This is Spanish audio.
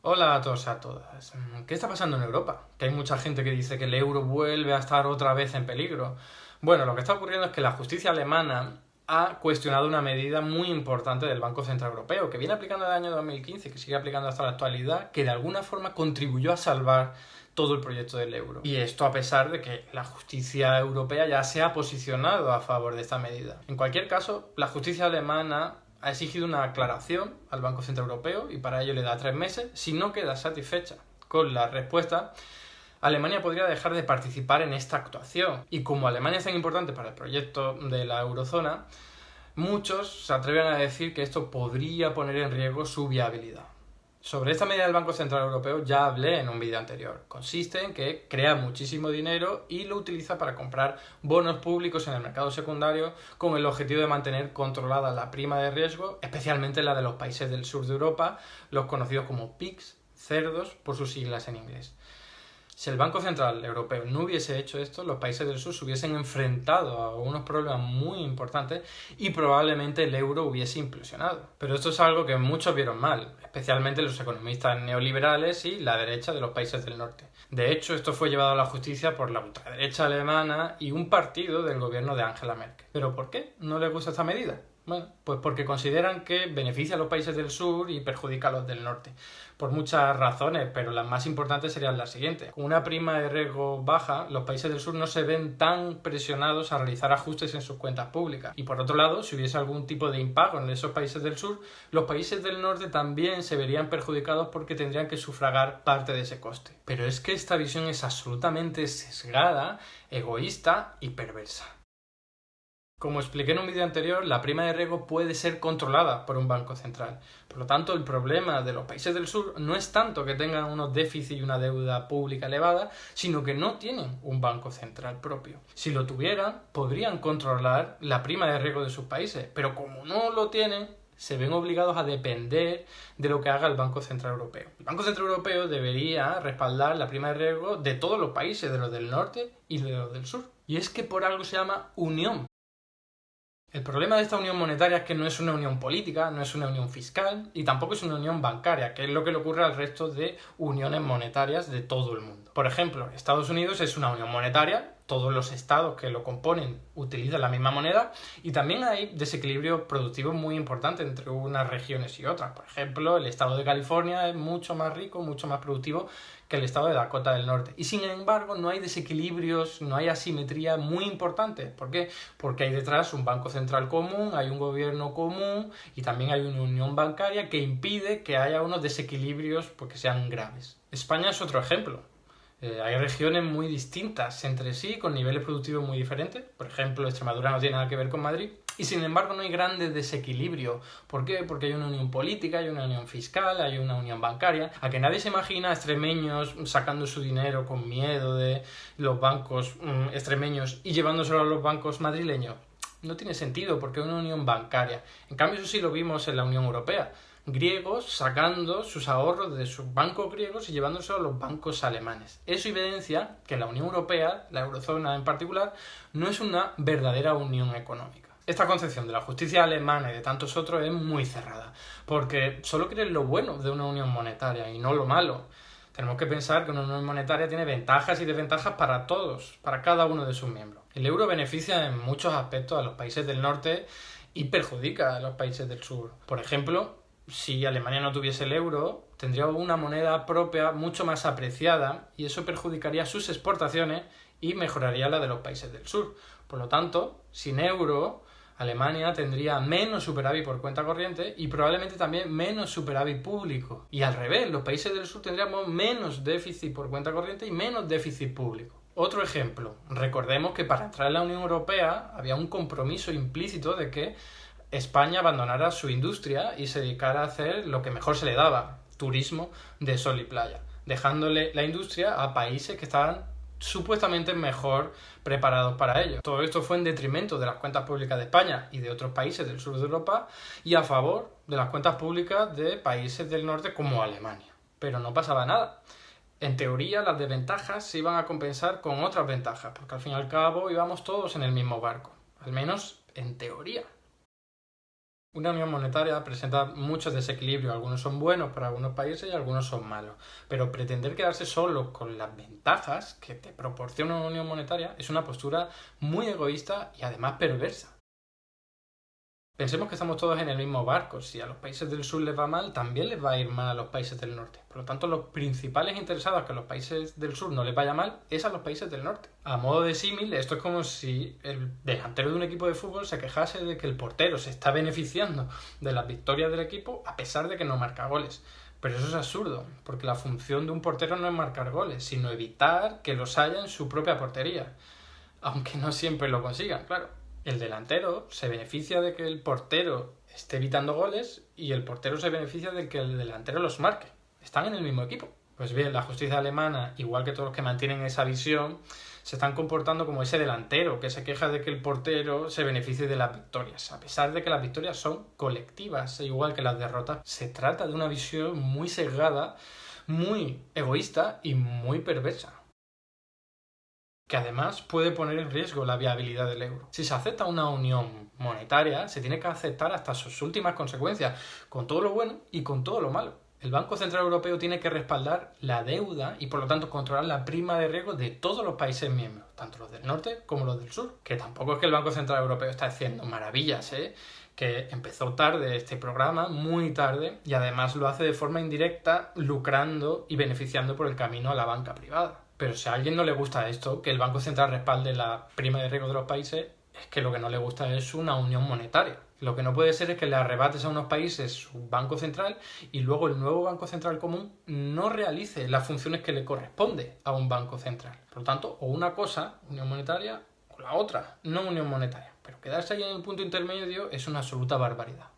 Hola a todos y a todas. ¿Qué está pasando en Europa? Que hay mucha gente que dice que el euro vuelve a estar otra vez en peligro. Bueno, lo que está ocurriendo es que la justicia alemana ha cuestionado una medida muy importante del Banco Central Europeo, que viene aplicando desde el año 2015 y que sigue aplicando hasta la actualidad, que de alguna forma contribuyó a salvar todo el proyecto del euro. Y esto a pesar de que la justicia europea ya se ha posicionado a favor de esta medida. En cualquier caso, la justicia alemana ha exigido una aclaración al Banco Central Europeo y para ello le da 3 meses. Si no queda satisfecha con la respuesta, Alemania podría dejar de participar en esta actuación. Y como Alemania es tan importante para el proyecto de la eurozona, muchos se atreven a decir que esto podría poner en riesgo su viabilidad. Sobre esta medida del Banco Central Europeo ya hablé en un vídeo anterior. Consiste en que crea muchísimo dinero y lo utiliza para comprar bonos públicos en el mercado secundario con el objetivo de mantener controlada la prima de riesgo, especialmente la de los países del sur de Europa, los conocidos como PIGS, cerdos, por sus siglas en inglés. Si el Banco Central Europeo no hubiese hecho esto, los países del sur se hubiesen enfrentado a unos problemas muy importantes y probablemente el euro hubiese implosionado. Pero esto es algo que muchos vieron mal, especialmente los economistas neoliberales y la derecha de los países del norte. De hecho, esto fue llevado a la justicia por la ultraderecha alemana y un partido del gobierno de Angela Merkel. ¿Pero por qué no les gusta esta medida? Bueno, pues porque consideran que beneficia a los países del sur y perjudica a los del norte. Por muchas razones, pero las más importantes serían las siguientes. Con una prima de riesgo baja, los países del sur no se ven tan presionados a realizar ajustes en sus cuentas públicas. Y por otro lado, si hubiese algún tipo de impago en esos países del sur, los países del norte también se verían perjudicados porque tendrían que sufragar parte de ese coste. Pero es que esta visión es absolutamente sesgada, egoísta y perversa. Como expliqué en un vídeo anterior, la prima de riesgo puede ser controlada por un banco central. Por lo tanto, el problema de los países del sur no es tanto que tengan unos déficits y una deuda pública elevada, sino que no tienen un banco central propio. Si lo tuvieran, podrían controlar la prima de riesgo de sus países, pero como no lo tienen, se ven obligados a depender de lo que haga el Banco Central Europeo. El Banco Central Europeo debería respaldar la prima de riesgo de todos los países, de los del norte y de los del sur. Y es que por algo se llama unión. El problema de esta unión monetaria es que no es una unión política, no es una unión fiscal y tampoco es una unión bancaria, que es lo que le ocurre al resto de uniones monetarias de todo el mundo. Por ejemplo, Estados Unidos es una unión monetaria, todos los estados que lo componen utilizan la misma moneda y también hay desequilibrios productivos muy importantes entre unas regiones y otras. Por ejemplo, el estado de California es mucho más rico, mucho más productivo que el estado de Dakota del Norte. Y sin embargo, no hay desequilibrios, no hay asimetría muy importante. ¿Por qué? Porque hay detrás un banco central común, hay un gobierno común y también hay una unión bancaria que impide que haya unos desequilibrios porque sean graves. España es otro ejemplo. Hay regiones muy distintas entre sí, con niveles productivos muy diferentes. Por ejemplo, Extremadura no tiene nada que ver con Madrid. Y sin embargo no hay grandes desequilibrios. ¿Por qué? Porque hay una unión política, hay una unión fiscal, hay una unión bancaria. A que nadie se imagina a extremeños sacando su dinero con miedo de los bancos extremeños y llevándoselo a los bancos madrileños. No tiene sentido porque es una unión bancaria. En cambio eso sí lo vimos en la Unión Europea. Griegos sacando sus ahorros de sus bancos griegos y llevándose a los bancos alemanes. Eso evidencia que la Unión Europea, la eurozona en particular, no es una verdadera unión económica. Esta concepción de la justicia alemana y de tantos otros es muy cerrada, porque solo quieren lo bueno de una unión monetaria y no lo malo. Tenemos que pensar que una unión monetaria tiene ventajas y desventajas para todos, para cada uno de sus miembros. El euro beneficia en muchos aspectos a los países del norte y perjudica a los países del sur. Por ejemplo, si Alemania no tuviese el euro, tendría una moneda propia mucho más apreciada y eso perjudicaría sus exportaciones y mejoraría la de los países del sur. Por lo tanto, sin euro, Alemania tendría menos superávit por cuenta corriente y probablemente también menos superávit público. Y al revés, los países del sur tendríamos menos déficit por cuenta corriente y menos déficit público. Otro ejemplo, recordemos que para entrar en la Unión Europea había un compromiso implícito de que España abandonara su industria y se dedicara a hacer lo que mejor se le daba, turismo de sol y playa, dejándole la industria a países que estaban supuestamente mejor preparados para ello. Todo esto fue en detrimento de las cuentas públicas de España y de otros países del sur de Europa y a favor de las cuentas públicas de países del norte como Alemania. Pero no pasaba nada. En teoría, las desventajas se iban a compensar con otras ventajas, porque al fin y al cabo íbamos todos en el mismo barco, al menos en teoría. Una unión monetaria presenta muchos desequilibrios, algunos son buenos para algunos países y algunos son malos, pero pretender quedarse solo con las ventajas que te proporciona una unión monetaria es una postura muy egoísta y además perversa. Pensemos que estamos todos en el mismo barco. Si a los países del sur les va mal, también les va a ir mal a los países del norte. Por lo tanto, los principales interesados a que a los países del sur no les vaya mal es a los países del norte. A modo de símil, esto es como si el delantero de un equipo de fútbol se quejase de que el portero se está beneficiando de las victorias del equipo a pesar de que no marca goles. Pero eso es absurdo, porque la función de un portero no es marcar goles, sino evitar que los haya en su propia portería. Aunque no siempre lo consigan, claro. El delantero se beneficia de que el portero esté evitando goles y el portero se beneficia de que el delantero los marque. Están en el mismo equipo. Pues bien, la justicia alemana, igual que todos los que mantienen esa visión, se están comportando como ese delantero que se queja de que el portero se beneficie de las victorias, a pesar de que las victorias son colectivas, igual que las derrotas. Se trata de una visión muy sesgada, muy egoísta y muy perversa, que además puede poner en riesgo la viabilidad del euro. Si se acepta una unión monetaria, se tiene que aceptar hasta sus últimas consecuencias, con todo lo bueno y con todo lo malo. El Banco Central Europeo tiene que respaldar la deuda y por lo tanto controlar la prima de riesgo de todos los países miembros, tanto los del norte como los del sur. Que tampoco es que el Banco Central Europeo está haciendo maravillas, que empezó tarde este programa, muy tarde, y además lo hace de forma indirecta, lucrando y beneficiando por el camino a la banca privada. Pero si a alguien no le gusta esto, que el Banco Central respalde la prima de riesgo de los países, es que lo que no le gusta es una unión monetaria. Lo que no puede ser es que le arrebates a unos países su banco central y luego el nuevo banco central común no realice las funciones que le corresponde a un banco central. Por lo tanto, o una cosa, unión monetaria, o la otra, no unión monetaria. Pero quedarse ahí en el punto intermedio es una absoluta barbaridad.